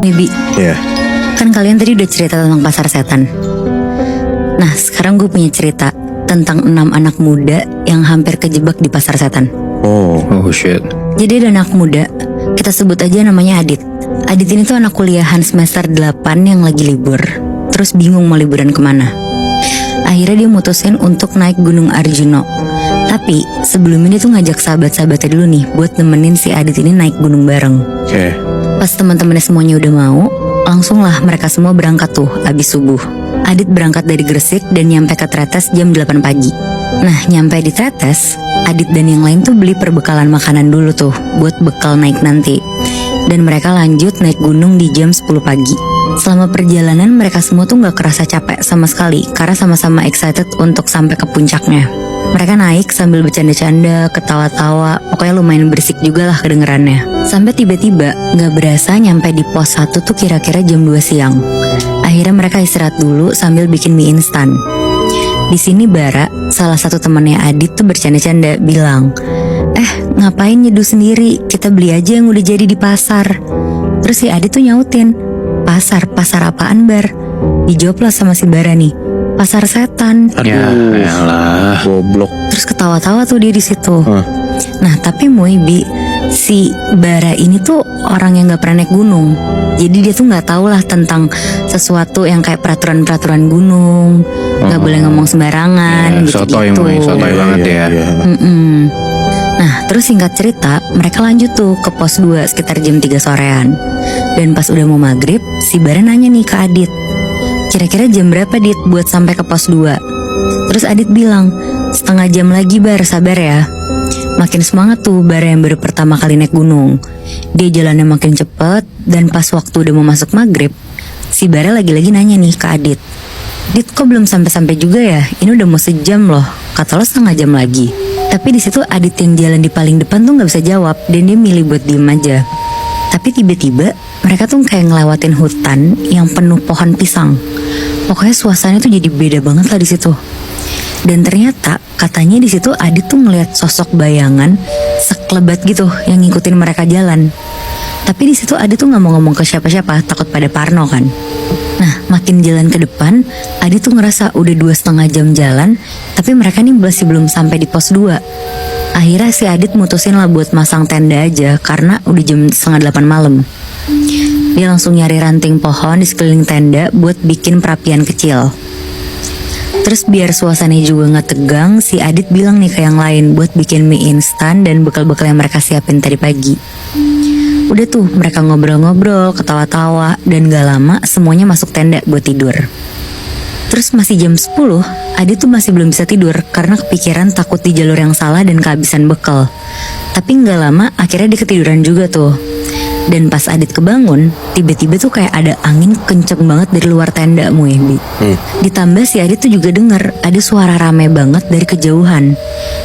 Maybe. Iya. Kan kalian tadi udah cerita tentang pasar setan. Nah, sekarang gue punya cerita tentang 6 anak muda yang hampir kejebak di pasar setan. Oh shit. Jadi ada anak muda, kita sebut aja namanya Adit. Adit ini tuh anak kuliahan semester 8 yang lagi libur. Terus bingung mau liburan kemana. Akhirnya dia mutusin untuk naik Gunung Arjuno. Tapi sebelum ini tuh ngajak sahabat-sahabatnya dulu nih buat nemenin si Adit ini naik gunung bareng. Oke. Pas teman-temannya semuanya udah mau, langsung lah mereka semua berangkat tuh abis subuh. Adit berangkat dari Gresik dan nyampe ke Tretes jam 8 pagi. Nah, nyampe di Tretes, Adit dan yang lain tuh beli perbekalan makanan dulu tuh buat bekal naik nanti. Dan mereka lanjut naik gunung di jam 10 pagi. Selama perjalanan mereka semua tuh gak kerasa capek sama sekali karena sama-sama excited untuk sampai ke puncaknya. Mereka naik sambil bercanda-canda, ketawa-tawa, pokoknya lumayan berisik juga lah kedengerannya. Sampai tiba-tiba gak berasa nyampe di pos 1 tuh kira-kira jam 2 siang. Akhirnya mereka istirahat dulu sambil bikin mie instan. Di sini Bara, salah satu temannya Adit tuh bercanda-canda bilang, ngapain nyeduh sendiri, kita beli aja yang udah jadi di pasar. Terus si Adit tuh nyautin, pasar apaan Bar? Dijawab lah sama si Bara nih, pasar setan. Ya elah. Goblok. Terus ketawa-tawa tuh dia di situ. Nah tapi Moibi, si Bara ini tuh orang yang gak pernah naik gunung. Jadi dia tuh gak tahu lah tentang sesuatu yang kayak peraturan-peraturan gunung. Gak boleh ngomong sembarangan gitu-gitu. Sotoy banget ya. Nah terus singkat cerita, mereka lanjut tuh ke pos 2 sekitar jam 3 sorean. Dan pas udah mau maghrib, si Bara nanya nih ke Adit, kira-kira jam berapa Dit buat sampai ke pos 2? Terus Adit bilang, setengah jam lagi Bar, sabar ya. Makin semangat tuh Bara yang baru pertama kali naik gunung. Dia jalannya makin cepet. Dan pas waktu udah mau masuk maghrib, si Bara lagi-lagi nanya nih ke Adit, Dit kok belum sampai-sampai juga ya? Ini udah mau sejam loh. Kata lo setengah jam lagi. Tapi di situ Adit yang jalan di paling depan tuh gak bisa jawab. Dan dia milih buat diem aja. Tapi tiba-tiba mereka tuh kayak ngelewatin hutan yang penuh pohon pisang. Pokoknya suasananya tuh jadi beda banget lah di situ. Dan ternyata katanya di situ Adit tuh ngeliat sosok bayangan sekelebat gitu yang ngikutin mereka jalan. Tapi di situ Adit tuh nggak mau ngomong ke siapa-siapa, takut pada parno kan. Nah makin jalan ke depan, Adit tuh ngerasa udah 2,5 jam jalan, tapi mereka nih masih belum sampai di pos 2. Akhirnya si Adit mutusin lah buat masang tenda aja karena udah jam 7:30 malam. Dia langsung nyari ranting pohon di sekeliling tenda buat bikin perapian kecil. Terus biar suasananya juga gak tegang, si Adit bilang nih ke yang lain buat bikin mie instan dan bekal-bekal yang mereka siapin tadi pagi. Udah tuh mereka ngobrol-ngobrol, ketawa-tawa, dan gak lama semuanya masuk tenda buat tidur. Terus masih jam 10, Adit tuh masih belum bisa tidur karena kepikiran takut di jalur yang salah dan kehabisan bekal. Tapi gak lama akhirnya dia ketiduran juga tuh. Dan pas Adit kebangun, tiba-tiba tuh kayak ada angin kenceng banget dari luar tenda Muebi. Ditambah si Adit tuh juga denger ada suara rame banget dari kejauhan,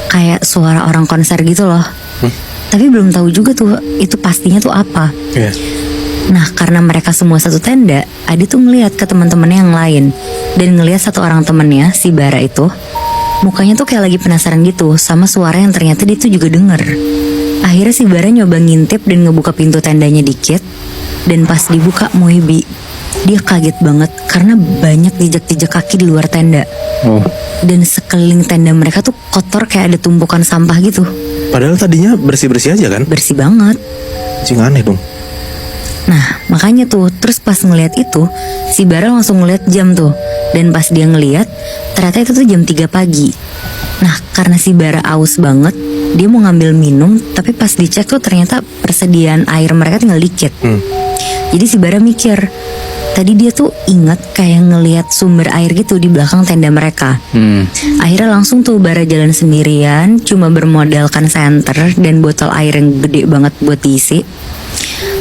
kayak suara orang konser gitu loh. Tapi belum tahu juga tuh itu pastinya tuh apa. Nah karena mereka semua satu tenda, Adit tuh ngeliat ke teman-temannya yang lain. Dan ngeliat satu orang temennya, si Bara itu, mukanya tuh kayak lagi penasaran gitu sama suara yang ternyata dia tuh juga denger. Akhirnya si Bara nyoba ngintip dan ngebuka pintu tendanya dikit. Dan pas dibuka Moibi, dia kaget banget karena banyak jejak-jejak kaki di luar tenda. Dan sekeliling tenda mereka tuh kotor kayak ada tumpukan sampah gitu. Padahal tadinya bersih-bersih aja kan? Bersih banget. Cing aneh dong. Nah makanya tuh, terus pas ngeliat itu, si Bara langsung ngeliat jam tuh. Dan pas dia ngeliat, ternyata itu tuh jam 3 pagi. Nah karena si Bara aus banget, dia mau ngambil minum, tapi pas dicek tuh ternyata persediaan air mereka tinggal dikit. Jadi si Bara mikir, tadi dia tuh ingat kayak ngeliat sumber air gitu di belakang tenda mereka. Akhirnya langsung tuh Bara jalan sendirian, cuma bermodalkan senter dan botol air yang gede banget buat diisi.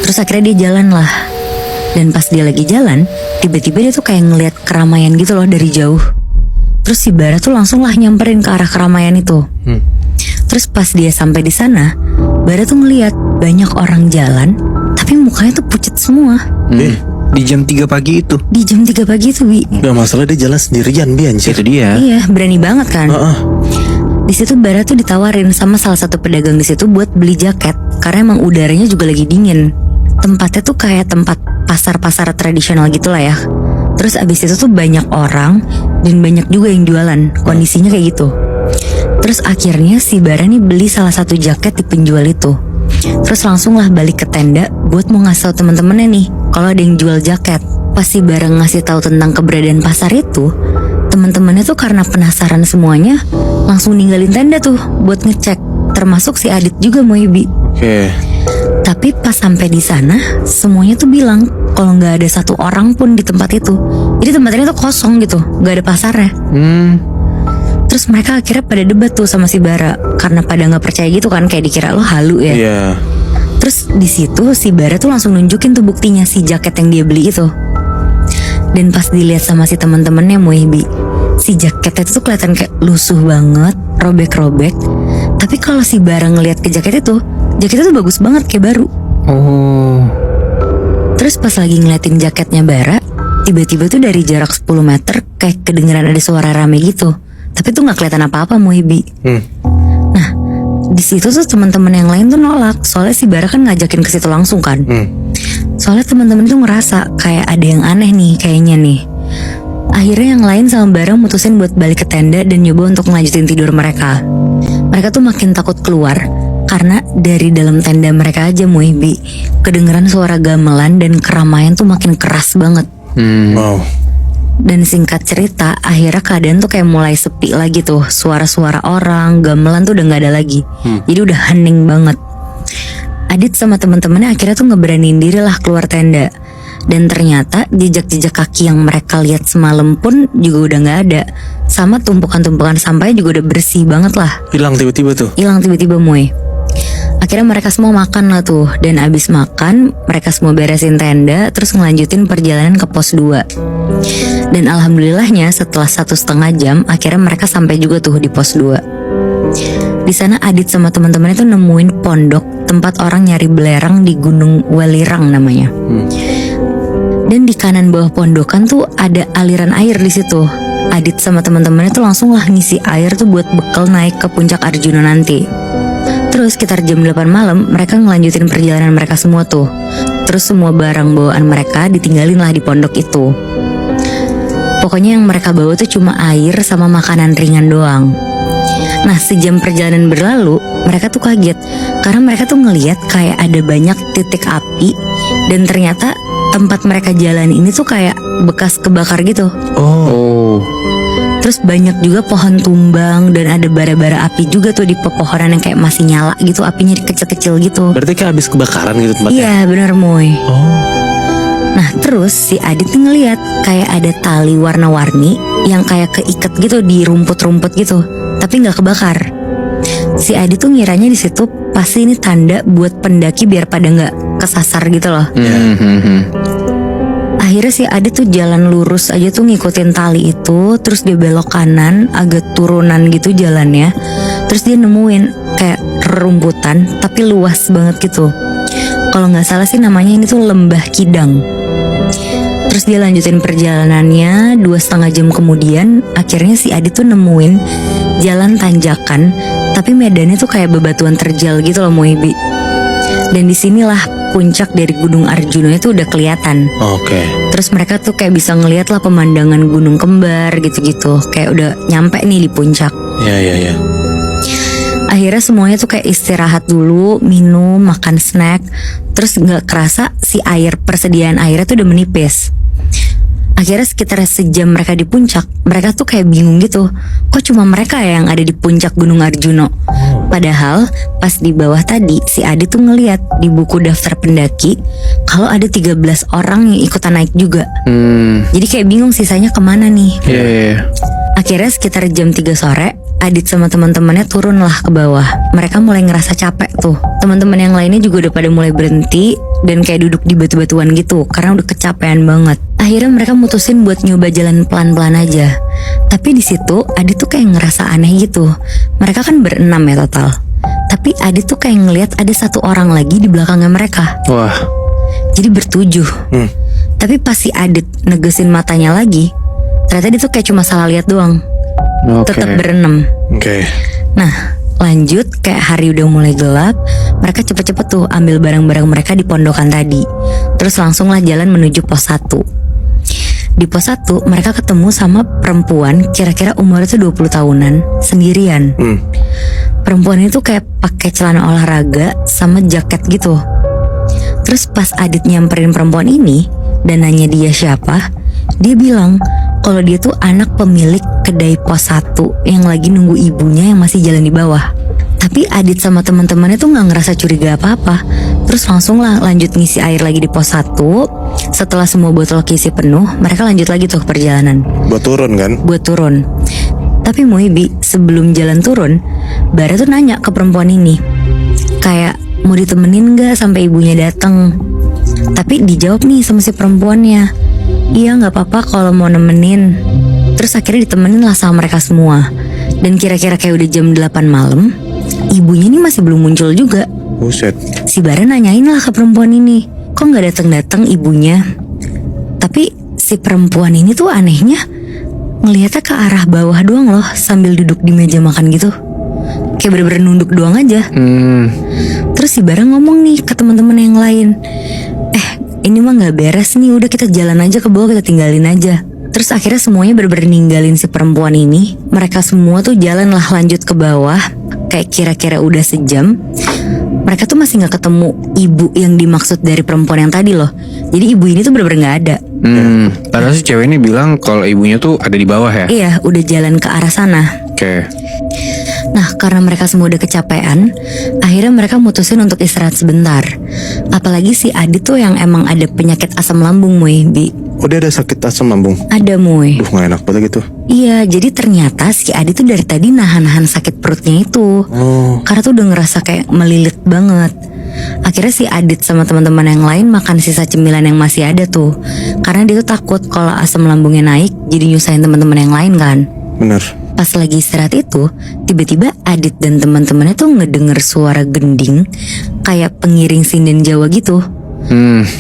Terus akhirnya dia jalan lah. Dan pas dia lagi jalan, tiba-tiba dia tuh kayak ngeliat keramaian gitu loh dari jauh. Terus si Bara tuh langsung lah nyamperin ke arah keramaian itu. Terus pas dia sampai di sana, Bara tuh ngeliat banyak orang jalan, tapi mukanya tuh pucet semua. Di jam 3 pagi itu. Di jam 3 pagi itu, Bi. Gak masalah dia jalan sendirian, Bi, anjir. Itu dia. Iya, berani banget kan. Di situ Bara tuh ditawarin sama salah satu pedagang di situ buat beli jaket karena emang udaranya juga lagi dingin. Tempatnya tuh kayak tempat pasar-pasar tradisional gitulah ya. Terus abis itu tuh banyak orang dan banyak juga yang jualan. Kondisinya kayak gitu. Terus akhirnya si Bara nih beli salah satu jaket di penjual itu. Terus langsung lah balik ke tenda buat mau ngasih tau temen-temennya nih kalau ada yang jual jaket. Pas si Bara ngasih tahu tentang keberadaan pasar itu, temen-temennya tuh karena penasaran semuanya langsung ninggalin tenda tuh buat ngecek. Termasuk si Adit juga Muibi. Oke. Tapi pas sampai di sana semuanya tuh bilang kalau nggak ada satu orang pun di tempat itu. Jadi tempatnya tuh kosong gitu, nggak ada pasarnya. Terus mereka akhirnya pada debat tuh sama si Bara karena pada nggak percaya gitu kan, kayak dikira lo halu ya. Iya. Terus di situ si Bara tuh langsung nunjukin tuh buktinya si jaket yang dia beli itu. Dan pas dilihat sama si teman-temannya Muibi, si jaketnya tuh kelihatan kayak lusuh banget, robek-robek. Tapi kalau si Bara ngelihat ke jaket itu, jaketnya tuh bagus banget kayak baru. Oh. Terus pas lagi ngeliatin jaketnya Bara, tiba-tiba tuh dari jarak 10 meter kayak kedengeran ada suara rame gitu. Tapi tuh nggak kelihatan apa-apa Muibi. Nah, di situ tuh teman-teman yang lain tuh nolak, soalnya si Bara kan ngajakin ke situ langsung kan. Soalnya teman-teman tuh ngerasa kayak ada yang aneh nih kayaknya nih. Akhirnya yang lain sama Bara mutusin buat balik ke tenda dan nyoba untuk ngelanjutin tidur mereka. Mereka tuh makin takut keluar karena dari dalam tenda mereka aja Muibi kedengeran suara gamelan dan keramaian tuh makin keras banget. Wow. Dan singkat cerita, akhirnya keadaan tuh kayak mulai sepi lagi tuh. Suara-suara orang, gamelan tuh udah gak ada lagi. Jadi udah hening banget. Adit sama teman-temannya akhirnya tuh ngeberaniin diri lah keluar tenda. Dan ternyata jejak-jejak kaki yang mereka lihat semalam pun juga udah gak ada. Sama tumpukan-tumpukan sampahnya juga udah bersih banget lah. Hilang tiba-tiba tuh. Hilang tiba-tiba Moy. Akhirnya mereka semua makan lah tuh. Dan abis makan mereka semua beresin tenda, terus ngelanjutin perjalanan ke pos 2. Dan alhamdulillahnya setelah 1,5 jam akhirnya mereka sampai juga tuh di pos 2. Di sana Adit sama teman-temannya tuh nemuin pondok tempat orang nyari belerang di Gunung Welirang namanya. Dan di kanan bawah pondokan tuh ada aliran air di situ. Adit sama teman-temannya tuh langsung lah ngisi air tuh buat bekal naik ke puncak Arjuna nanti. Terus sekitar jam 8 malam mereka ngelanjutin perjalanan mereka semua tuh. Terus semua barang bawaan mereka ditinggalin lah di pondok itu. Pokoknya yang mereka bawa tuh cuma air sama makanan ringan doang. Nah sejam perjalanan berlalu mereka tuh kaget karena mereka tuh ngeliat kayak ada banyak titik api. Dan ternyata tempat mereka jalan ini tuh kayak bekas kebakar gitu. Oh. Terus banyak juga pohon tumbang dan ada bara-bara api juga tuh di pepohonan yang kayak masih nyala gitu, apinya kecil-kecil gitu. Berarti kayak habis kebakaran gitu tempatnya. Iya benar Moy. Oh. Nah terus si Adit ngeliat kayak ada tali warna-warni yang kayak keikat gitu di rumput-rumput gitu, tapi nggak kebakar. Si Adit tuh ngiranya di situ pasti ini tanda buat pendaki biar pada nggak kesasar gitu loh. Akhirnya si Adit tuh jalan lurus aja tuh ngikutin tali itu. Terus dia belok kanan, agak turunan gitu jalannya. Terus dia nemuin kayak rerumputan tapi luas banget gitu. Kalau gak salah sih namanya ini tuh Lembah Kidang. Terus dia lanjutin perjalanannya. 2,5 jam kemudian akhirnya si Adit tuh nemuin jalan tanjakan, tapi medannya tuh kayak bebatuan terjal gitu loh Muibi. Dan disinilah puncak dari Gunung Arjuna itu udah kelihatan. Oke. Terus mereka tuh kayak bisa ngeliat lah pemandangan gunung kembar gitu-gitu. Kayak udah nyampe nih di puncak. Ya. Akhirnya semuanya tuh kayak istirahat dulu, minum, makan snack. Terus gak kerasa si air, persediaan airnya tuh udah menipis. Akhirnya sekitar sejam mereka di puncak, mereka tuh kayak bingung gitu. Kok cuma mereka ya yang ada di puncak Gunung Arjuna? Padahal pas di bawah tadi si Adit tuh ngeliat di buku daftar pendaki kalau ada 13 orang yang ikutan naik juga. Jadi kayak bingung sisanya kemana nih. Akhirnya sekitar jam 3 sore Adit sama teman-temannya turun lah ke bawah. Mereka mulai ngerasa capek tuh. Teman-teman yang lainnya juga udah pada mulai berhenti dan kayak duduk di batu-batuan gitu karena udah kecapean banget. Akhirnya mereka mutusin buat nyoba jalan pelan-pelan aja. Tapi di situ Adit tuh kayak ngerasa aneh gitu. Mereka kan berenam ya total. Tapi Adit tuh kayak ngelihat ada satu orang lagi di belakangnya mereka. Wah. Jadi bertujuh. Tapi pas si Adit negesin matanya lagi, ternyata dia tuh kayak cuma salah lihat doang. Tetap berenam. Oke. Nah lanjut kayak hari udah mulai gelap, mereka cepet-cepet tuh ambil barang-barang mereka di pondokan tadi. Terus langsunglah jalan menuju pos 1. Di pos 1 mereka ketemu sama perempuan kira-kira umurnya tuh 20 tahunan, sendirian. Perempuan itu kayak pakai celana olahraga sama jaket gitu. Terus pas Adit nyamperin perempuan ini dan nanya dia siapa, dia bilang kalau dia tuh anak pemilik kedai pos 1 yang lagi nunggu ibunya yang masih jalan di bawah. Tapi Adit sama teman-temannya tuh nggak ngerasa curiga apa-apa. Terus langsung lah lanjut ngisi air lagi di pos 1. Setelah semua botol keisi penuh, mereka lanjut lagi tuh ke perjalanan. Buat turun kan? Buat turun. Tapi Muibi, sebelum jalan turun, Bara tuh nanya ke perempuan ini, kayak mau ditemenin gak sampai ibunya datang. Tapi dijawab nih sama si perempuannya, iya gak apa-apa kalau mau nemenin. Terus akhirnya ditemenin lah sama mereka semua. Dan kira-kira kayak udah jam 8 malam, ibunya ini masih belum muncul juga. Buset. Si Bara nanyain lah ke perempuan ini, kok gak datang-datang ibunya. Tapi si perempuan ini tuh anehnya ngeliatnya ke arah bawah doang loh, sambil duduk di meja makan gitu. Kayak bener-bener nunduk doang aja. Terus si Bara ngomong nih ke teman-teman yang lain, ini mah gak beres nih, udah kita jalan aja ke bawah, kita tinggalin aja. Terus akhirnya semuanya bener-bener ninggalin si perempuan ini. Mereka semua tuh jalan lah lanjut ke bawah. Kayak kira-kira udah sejam. Mereka tuh masih gak ketemu ibu yang dimaksud dari perempuan yang tadi loh. Jadi ibu ini tuh bener-bener gak ada. Padahal si cewek ini bilang kalau ibunya tuh ada di bawah ya. Iya, udah jalan ke arah sana. Oke. Nah, karena mereka semua udah kecapean, akhirnya mereka mutusin untuk istirahat sebentar. Apalagi si Adit tuh yang emang ada penyakit asam lambung, Moy, Bi. Oh, dia ada sakit asam lambung? Ada, Moy. Duh, gak enak banget gitu. Iya, jadi ternyata si Adit tuh dari tadi nahan-nahan sakit perutnya itu. Karena tuh udah ngerasa kayak melilit banget. Akhirnya si Adit sama teman-teman yang lain makan sisa cemilan yang masih ada tuh. Karena dia tuh takut kalau asam lambungnya naik, jadi nyusahin teman-teman yang lain kan. Bener. Pas lagi istirahat itu, tiba-tiba Adit dan teman-temannya tuh ngedenger suara gending kayak pengiring sinden Jawa gitu.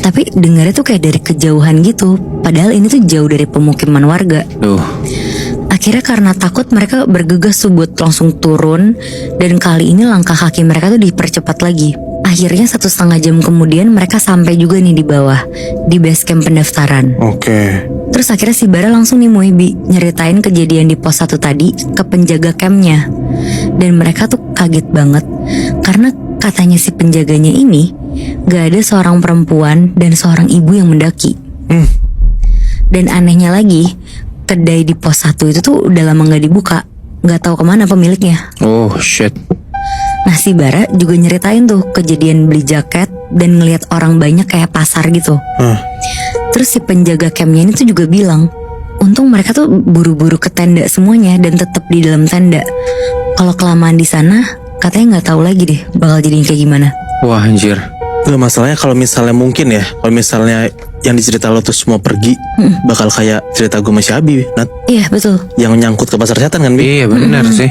Tapi dengarnya tuh kayak dari kejauhan gitu. Padahal ini tuh jauh dari pemukiman warga. Akhirnya karena takut mereka bergegas tuh buat langsung turun. Dan kali ini langkah kaki mereka tuh dipercepat lagi. Akhirnya 1,5 jam kemudian mereka sampai juga nih di bawah, di base camp pendaftaran. Oke. Terus akhirnya si Bara langsung nih Moibi nyeritain kejadian di pos 1 tadi ke penjaga campnya. Dan mereka tuh kaget banget karena katanya si penjaganya ini gak ada seorang perempuan dan seorang ibu yang mendaki. Dan anehnya lagi, kedai di pos 1 itu tuh udah lama gak dibuka. Gak tahu kemana pemiliknya. Oh shit. Nah si Bara juga nyeritain tuh kejadian beli jaket dan ngelihat orang banyak kayak pasar gitu. Terus si penjaga campnya ini tuh juga bilang, untung mereka tuh buru-buru ke tenda semuanya dan tetap di dalam tenda. Kalau kelamaan di sana, katanya nggak tahu lagi deh bakal jadi kayak gimana. Wah anjir. Gak, masalahnya kalau misalnya mungkin ya, kalau misalnya yang dicerita lo tuh semua pergi, bakal kayak cerita gue sama si Abi, Nat. Iya betul. Yang nyangkut ke pasar setan kan, Bi? Iya benar sih.